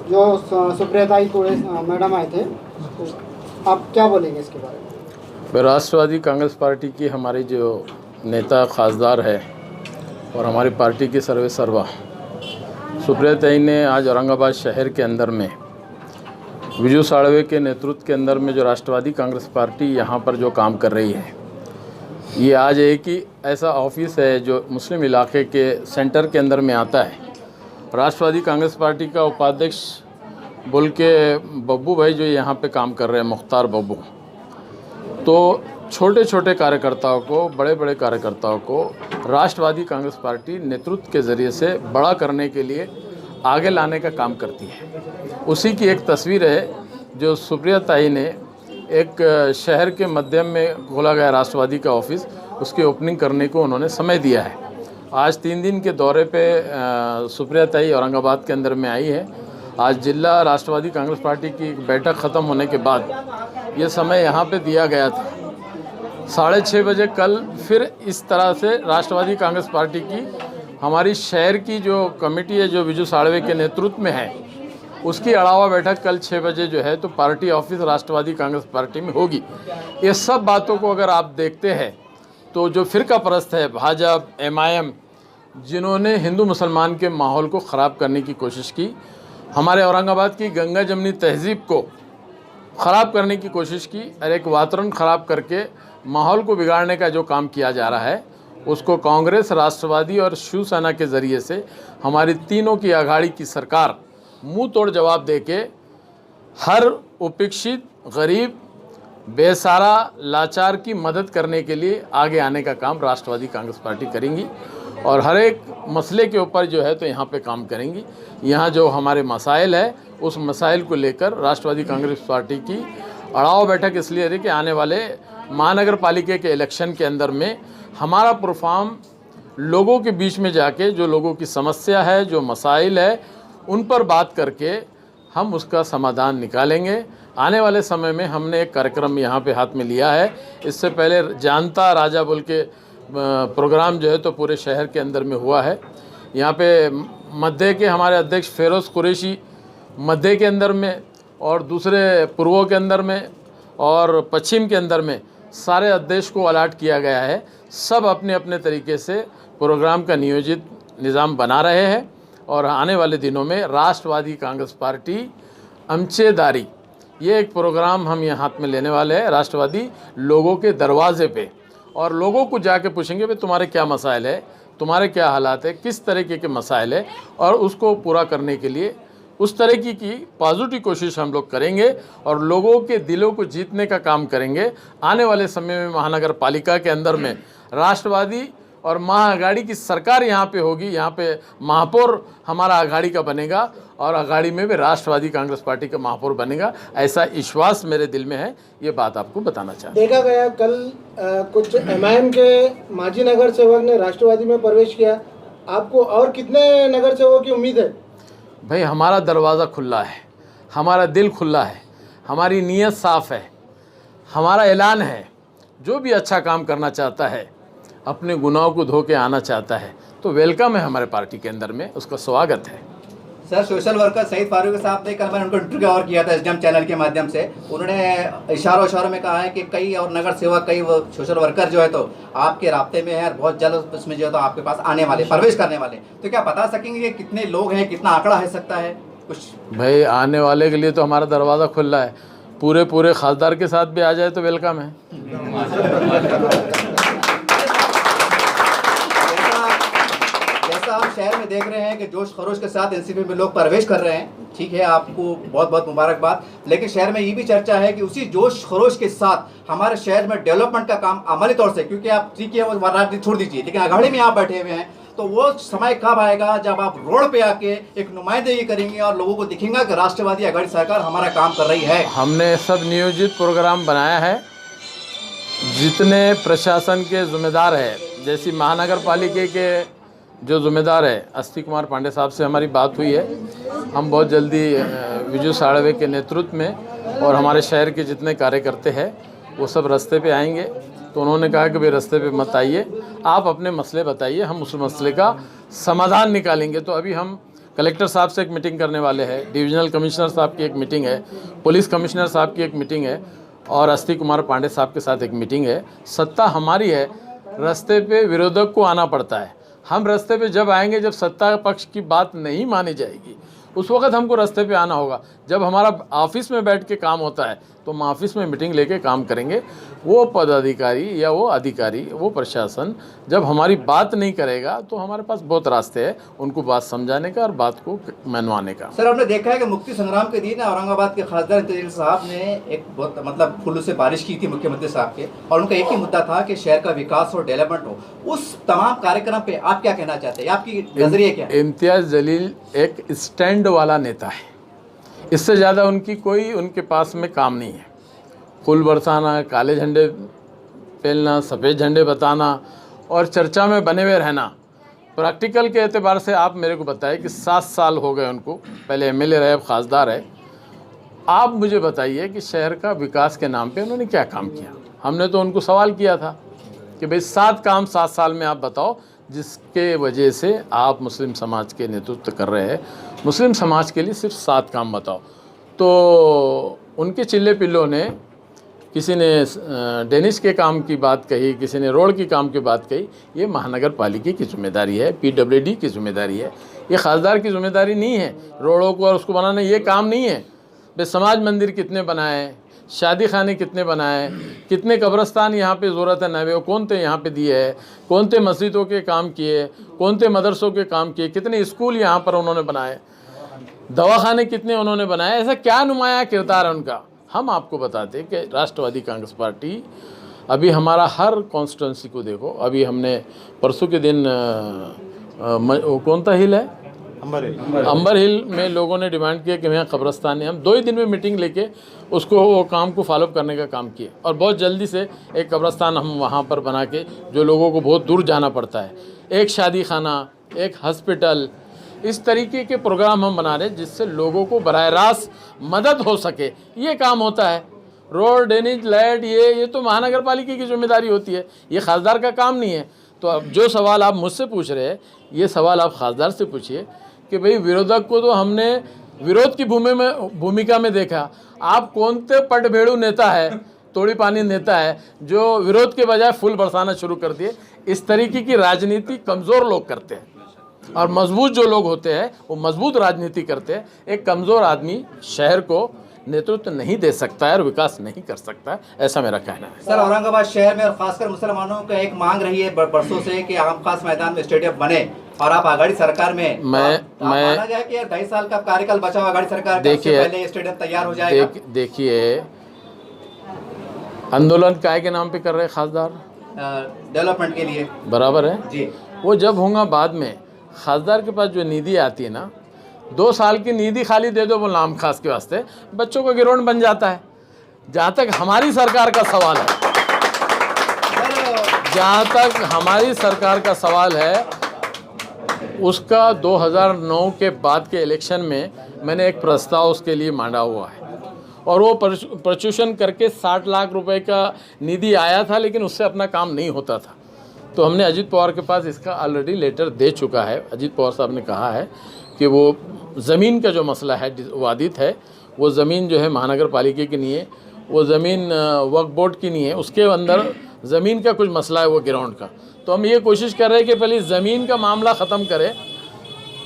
जो सुप्रियाताई तोड़े मैडम आए थे, तो आप क्या बोलेंगे इसके बारे में? राष्ट्रवादी कांग्रेस पार्टी की हमारी जो नेता खासदार है और हमारी पार्टी की सर्वे सर्वा सुप्रियाताई ने आज औरंगाबाद शहर के अंदर में विजू साळवे के नेतृत्व के अंदर में जो राष्ट्रवादी कांग्रेस पार्टी यहाँ पर जो काम कर रही है, ये आज एक ही ऐसा ऑफिस है जो मुस्लिम इलाके के सेंटर के अंदर में आता है। राष्ट्रवादी कांग्रेस पार्टी का उपाध्यक्ष बोल के बब्बू भाई जो यहाँ पे काम कर रहे हैं, मुख्तार बब्बू, तो छोटे छोटे कार्यकर्ताओं को, बड़े बड़े कार्यकर्ताओं को राष्ट्रवादी कांग्रेस पार्टी नेतृत्व के ज़रिए से बड़ा करने के लिए आगे लाने का काम करती है। उसी की एक तस्वीर है जो सुप्रियाताई ने एक शहर के मध्य में खोला गया राष्ट्रवादी का ऑफिस, उसकी ओपनिंग करने को उन्होंने समय दिया है। आज 3 दिन के दौरे पे सुप्रियाताई औरंगाबाद के अंदर में आई है। आज जिला राष्ट्रवादी कांग्रेस पार्टी की बैठक ख़त्म होने के बाद ये समय यहाँ पे दिया गया था। 6:30 बजे कल फिर इस तरह से राष्ट्रवादी कांग्रेस पार्टी की हमारी शहर की जो कमेटी है, जो विजू साळवे के नेतृत्व में है, उसकी अड़ावा बैठक कल 6 बजे जो है तो पार्टी ऑफिस राष्ट्रवादी कांग्रेस पार्टी में होगी। ये सब बातों को अगर आप देखते हैं तो जो फ़िरका परस्त है भाजपा, MIM, जिन्होंने हिंदू मुसलमान के माहौल को ख़राब करने की कोशिश की, हमारे औरंगाबाद की गंगा जमनी तहज़ीब को ख़राब करने की कोशिश की और एक वातावरण ख़राब करके माहौल को बिगाड़ने का जो काम किया जा रहा है, उसको कांग्रेस, राष्ट्रवादी और शिवसेना के ज़रिए से हमारी तीनों की अघाड़ी की सरकार मुंह तोड़ जवाब देके हर उपेक्षित, गरीब, बेसहारा, लाचार की मदद करने के लिए आगे आने का काम राष्ट्रवादी कांग्रेस पार्टी करेंगी और हर एक मसले के ऊपर जो है तो यहाँ पे काम करेंगी। यहाँ जो हमारे मसाइल है उस मसाइल को लेकर राष्ट्रवादी कांग्रेस पार्टी की अड़ाव बैठक इसलिए रही कि आने वाले महानगर पालिका के इलेक्शन के अंदर में हमारा प्रोफार्म लोगों के बीच में जाके जो लोगों की समस्या है, जो मसाइल है, उन पर बात करके हम उसका समाधान निकालेंगे। आने वाले समय में हमने एक कार्यक्रम यहाँ पे हाथ में लिया है। इससे पहले जानता राजा बोल के प्रोग्राम जो है तो पूरे शहर के अंदर में हुआ है। यहाँ पे मध्य के हमारे अध्यक्ष फेरोज़ कुरैशी मध्य के अंदर में और दूसरे पूर्वों के अंदर में और पश्चिम के अंदर में सारे अध्यक्ष को अलॉट किया गया है। सब अपने अपने तरीके से प्रोग्राम का नियोजित निज़ाम बना रहे हैं और आने वाले दिनों में राष्ट्रवादी कांग्रेस पार्टी अमचेदारी ये एक प्रोग्राम हम यहाँ हाथ में लेने वाले हैं। राष्ट्रवादी लोगों के दरवाजे पे और लोगों को जाके पूछेंगे भाई तुम्हारे क्या मसाइल है, तुम्हारे क्या हालात है, किस तरीके के मसाइल है और उसको पूरा करने के लिए उस तरह की पॉजिटिव कोशिश हम लोग करेंगे और लोगों के दिलों को जीतने का काम करेंगे। आने वाले समय में महानगर पालिका के अंदर में राष्ट्रवादी और महाअघाड़ी की सरकार यहाँ पे होगी। यहाँ पे महापौर हमारा अघाड़ी का बनेगा और अघाड़ी में भी राष्ट्रवादी कांग्रेस पार्टी का महापौर बनेगा, ऐसा विश्वास मेरे दिल में है। ये बात आपको बताना चाहता हूँ। देखा गया कल कुछ एमआईएम के माजी नगर सेवक ने राष्ट्रवादी में प्रवेश किया। आपको और कितने नगर सेवकों की उम्मीद है? भाई हमारा दरवाज़ा खुला है, हमारा दिल खुला है, हमारी नीयत साफ़ है, हमारा ऐलान है। जो भी अच्छा काम करना चाहता है, अपने गुनाहों को धो के आना चाहता है तो वेलकम है हमारे पार्टी के अंदर में, उसका स्वागत है। Sir, social worker Saeed Farooqui साहब ने कल मैंने उनको इंटरव्यू और किया था एसडीएम चैनल के माध्यम से। उन्होंने इशारों में कहा है कि कई और नगर सेवक कई वो सोशल वर्कर जो है तो आपके रास्ते में है और बहुत जल्द उसमें जो है तो आपके पास आने वाले, प्रवेश करने वाले। तो क्या बता सकेंगे कि कितने लोग हैं, कितना आंकड़ा है सकता है कुछ? भाई आने वाले के लिए तो हमारा दरवाज़ा खुला है, पूरे खासदार के साथ भी आ जाए तो वेलकम है। हम शहर में देख रहे हैं कि जोश खरोश के साथ एनसीपी में लोग प्रवेश कर रहे हैं, ठीक है, आपको बहुत बहुत मुबारकबाद। लेकिन शहर में ये भी चर्चा है कि उसी जोश खरोश के साथ हमारे शहर में डेवलपमेंट का काम अमली तौर से, क्योंकि आप ठीक है वो राजनीति छोड़ दीजिए, लेकिन अघाड़ी में आप बैठे हुए हैं, तो वो समय कब आएगा जब आप रोड पे आके एक नुमाइंदगी करेंगे और लोगों को दिखेगा कि राष्ट्रवादी अघाड़ी सरकार हमारा काम कर रही है? हमने सब नियोजित प्रोग्राम बनाया है। जितने प्रशासन के जिम्मेदार है, जैसी महानगर पालिका के जो ज़िम्मेदार है अस्ति कुमार पांडे साहब से हमारी बात हुई है। हम बहुत जल्दी विजू साड़वे के नेतृत्व में और हमारे शहर के जितने कार्यकर्ता हैं वो सब रास्ते पे आएंगे। तो उन्होंने कहा कि भाई रास्ते पे मत आइए, आप अपने मसले बताइए, हम उस मसले का समाधान निकालेंगे। तो अभी हम कलेक्टर साहब से एक मीटिंग करने वाले हैं, डिविजनल कमिश्नर साहब की एक मीटिंग है, पुलिस कमिश्नर साहब की एक मीटिंग है और अस्ति कुमार पांडे साहब के साथ एक मीटिंग है। सत्ता हमारी है, रास्ते पे विरोधक को आना पड़ता है। हम रास्ते पे जब आएंगे जब सत्ता पक्ष की बात नहीं मानी जाएगी उस वक्त हमको रास्ते पे आना होगा। जब हमारा ऑफिस में बैठ के काम होता है तो हम ऑफिस में मीटिंग लेके काम करेंगे। वो पदाधिकारी या वो अधिकारी, वो प्रशासन जब हमारी बात नहीं करेगा तो हमारे पास बहुत रास्ते हैं उनको बात समझाने का और बात को मनवाने का। सर, आपने देखा है कि मुक्ति संग्राम के दिन औरंगाबाद के खासदार इंतजार साहब ने एक बहुत मतलब फूलों से बारिश की थी मुख्यमंत्री साहब के, और उनका एक ही मुद्दा था कि शहर का विकास और डेवलपमेंट हो। उस तमाम कार्यक्रम पे आप क्या कहना चाहते हैं, आपकी नजरिए क्या है? इम्तियाज़ जलील एक स्टैंड वाला नेता है, इससे ज़्यादा उनके पास में काम नहीं है। फूल बरसाना, काले झंडे फैलना, सफ़ेद झंडे बताना और चर्चा में बने हुए रहना। प्रैक्टिकल के एतबार से आप मेरे को बताइए कि 7 साल हो गए उनको, पहले एमएलए रहे, अब खासदार है। आप मुझे बताइए कि शहर का विकास के नाम पे उन्होंने क्या काम किया। हमने तो उनको सवाल किया था कि भाई 7 काम 7 साल में आप बताओ जिसके वजह से आप मुस्लिम समाज के नेतृत्व कर रहे हैं। मुस्लिम समाज के लिए सिर्फ 7 काम बताओ। तो उनके चिल्ले पिल्लों ने, किसी ने डेनिश के काम की बात कही, किसी ने रोड की काम की बात कही। ये महानगर पालिका की जिम्मेदारी है, पीडब्ल्यूडी की जिम्मेदारी है, ये खासदार की जिम्मेदारी नहीं है। रोडों को और उसको बनाना ये काम नहीं है। वे समाज मंदिर कितने बनाए, शादी खाने कितने बनाए, कितने कब्रस्तान यहाँ पे ज़रूरत है नए वो कौन थे यहाँ पे दिए है, कौन थे मस्जिदों के काम किए, कौन थे मदरसों के काम किए, कितने स्कूल यहाँ पर उन्होंने बनाए, दवाखाने कितने उन्होंने बनाए। ऐसा क्या नुमाया किरदार है उनका। हम आपको बताते कि राष्ट्रवादी कांग्रेस पार्टी अभी हमारा हर कॉन्स्टिट्यूंसी को देखो। अभी हमने परसों के दिन कौन सा हिल है, अंबर हिल में लोगों ने डिमांड किया कि यहाँ कब्रस्तान है। हम 2 ही दिन में मीटिंग लेके उसको वो काम को फॉलोअप करने का काम किए और बहुत जल्दी से एक कब्रस्तान हम वहाँ पर बना के, जो लोगों को बहुत दूर जाना पड़ता है, एक शादी खाना, एक हॉस्पिटल, इस तरीके के प्रोग्राम हम बना रहे हैं जिससे लोगों को बराह रास्त मदद हो सके, ये काम होता है। रोड, ड्रेनेज, लाइट, ये तो महानगर पालिका की जिम्मेदारी होती है, ये खासदार का काम नहीं है। तो अब जो सवाल आप मुझसे पूछ रहे हैं, ये सवाल आप खासदार से पूछिए कि भाई विरोधक को तो हमने विरोध की भूमिका में देखा, आप कौन से पटभेड़ू नेता है, तोड़ी पानी नेता है जो विरोध के बजाय फूल बरसाना शुरू कर दिए। इस तरीके की राजनीति कमज़ोर लोग करते हैं और मजबूत जो लोग होते हैं वो मजबूत राजनीति करते हैं। एक कमज़ोर आदमी शहर को नेतृत्व नहीं दे सकता है और विकास नहीं कर सकता है, ऐसा मेरा कहना है। सर, औरंगाबाद शहर में और खासकर मुसलमानों का एक मांग रही है बरसों से कि आम खास मैदान में स्टेडियम बने और आप आघाड़ी सरकार में माना जाए कि 2.5 साल का कार्यकाल बचा हुआ आघाड़ी सरकार का, उससे पहले ये स्टेडियम तैयार हो जाएगा। देखिए, आंदोलन काय के नाम पे कर रहे खासदार? डेवलपमेंट के लिए। बराबर है जी। वो जब होगा बाद में, खासदार के पास जो निधि आती है ना, 2 साल की निधि खाली दे दो वो नाम खास के वास्ते, बच्चों का गिरोन बन जाता है। जहाँ तक हमारी सरकार का सवाल है, जहाँ तक हमारी सरकार का सवाल है, उसका 2009 के बाद के इलेक्शन में मैंने एक प्रस्ताव उसके लिए मांगा हुआ है और वो प्रचुषण करके 60 लाख रुपए का निधि आया था, लेकिन उससे अपना काम नहीं होता था। तो हमने अजीत पवार के पास इसका ऑलरेडी लेटर दे चुका है। अजीत पवार साहब ने कहा है कि वो ज़मीन का जो मसला है वादित है, वो ज़मीन जो है महानगर पालिका की नहीं है, वो ज़मीन वक्फ बोर्ड की नहीं है, उसके अंदर ज़मीन का कुछ मसला है वो ग्राउंड का। तो हम ये कोशिश कर रहे हैं कि पहले ज़मीन का मामला ख़त्म करें।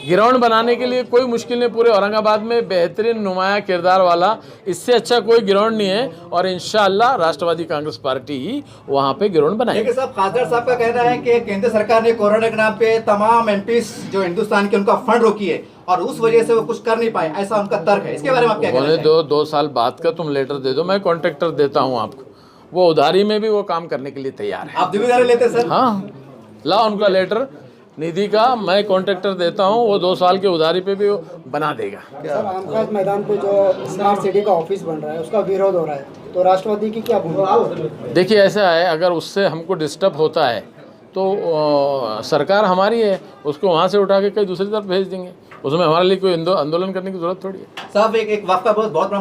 ग्राउंड बनाने के लिए कोई मुश्किल नहीं, पूरे औरंगाबाद में बेहतरीन नुमाया किरदार वाला इससे अच्छा कोई ग्राउंड नहीं है और इंशाअल्लाह राष्ट्रवादी कांग्रेस पार्टी ही वहाँ पे ग्राउंड बनाएगी। लेकिन साहब, खासदार साहब का कहना है कि केंद्र सरकार ने कोरोना के नाम पे तमाम एमपीज जो हिंदुस्तान के उनका फंड रोकी है और उस वजह से वो कुछ कर नहीं पाए, ऐसा उनका तर्क है। इसके बारे में आप क्या कहना चाहेंगे? 2 साल बाद का तुम लेटर दे दो, मैं कॉन्ट्रैक्टर देता हूँ आपको, वो उधारी में भी वो काम करने के लिए तैयार है। आप जिम्मेदारी लेते सर? हाँ, ला उनका लेटर निधि का, मैं कॉन्ट्रैक्टर देता हूँ, वो 2 साल के उधारी पे भी वो बना देगा। सर, आमखास मैदान पे जो स्मार्ट सिटी का ऑफिस बन रहा है उसका विरोध हो रहा है, तो राष्ट्रवादी की क्या भूमिका? देखिए, ऐसा है, अगर उससे हमको डिस्टर्ब होता है तो सरकार हमारी है, उसको वहाँ से उठा के कहीं दूसरी तरफ भेज देंगे, उसमें हमारे लिए कोई आंदोलन करने की जरूरत थोड़ी है। साहब, एक वक्त का बहुत बड़ा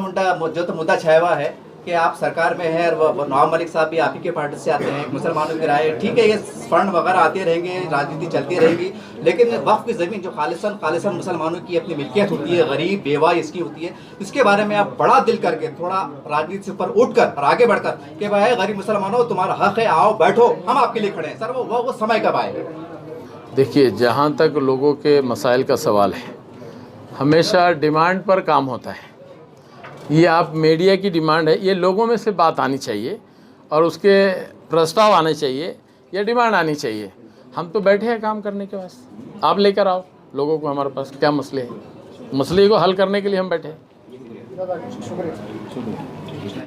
मुद्दा छाया हुआ है कि आप सरकार में हैं और नवाब मलिक साहब भी आप ही के पार्टी से आते हैं, मुसलमानों की राय, ठीक है, ये फंड वगैरह आते रहेंगे, राजनीति चलती रहेगी, लेकिन वक्फ की ज़मीन जो खालिसन मुसलमानों की अपनी मिल्कियत होती है, गरीब बेवा इसकी होती है, इसके बारे में आप बड़ा दिल करके थोड़ा राजनीति से ऊपर उठकर और आगे बढ़कर कि भाई गरीब मुसलमानों तुम्हारा हक है, आओ बैठो, हम आपके लिए खड़े हैं। सर, वो समय कब आएगा? देखिए, जहाँ तक लोगों के मसाइल का सवाल है, हमेशा डिमांड पर काम होता है। ये आप मीडिया की डिमांड है, ये लोगों में से बात आनी चाहिए और उसके प्रस्ताव आने चाहिए या डिमांड आनी चाहिए। हम तो बैठे हैं काम करने के वास्ते, आप लेकर आओ लोगों को, हमारे पास क्या मसले हैं, मसले को हल करने के लिए हम बैठे हैं। शुक्रिया।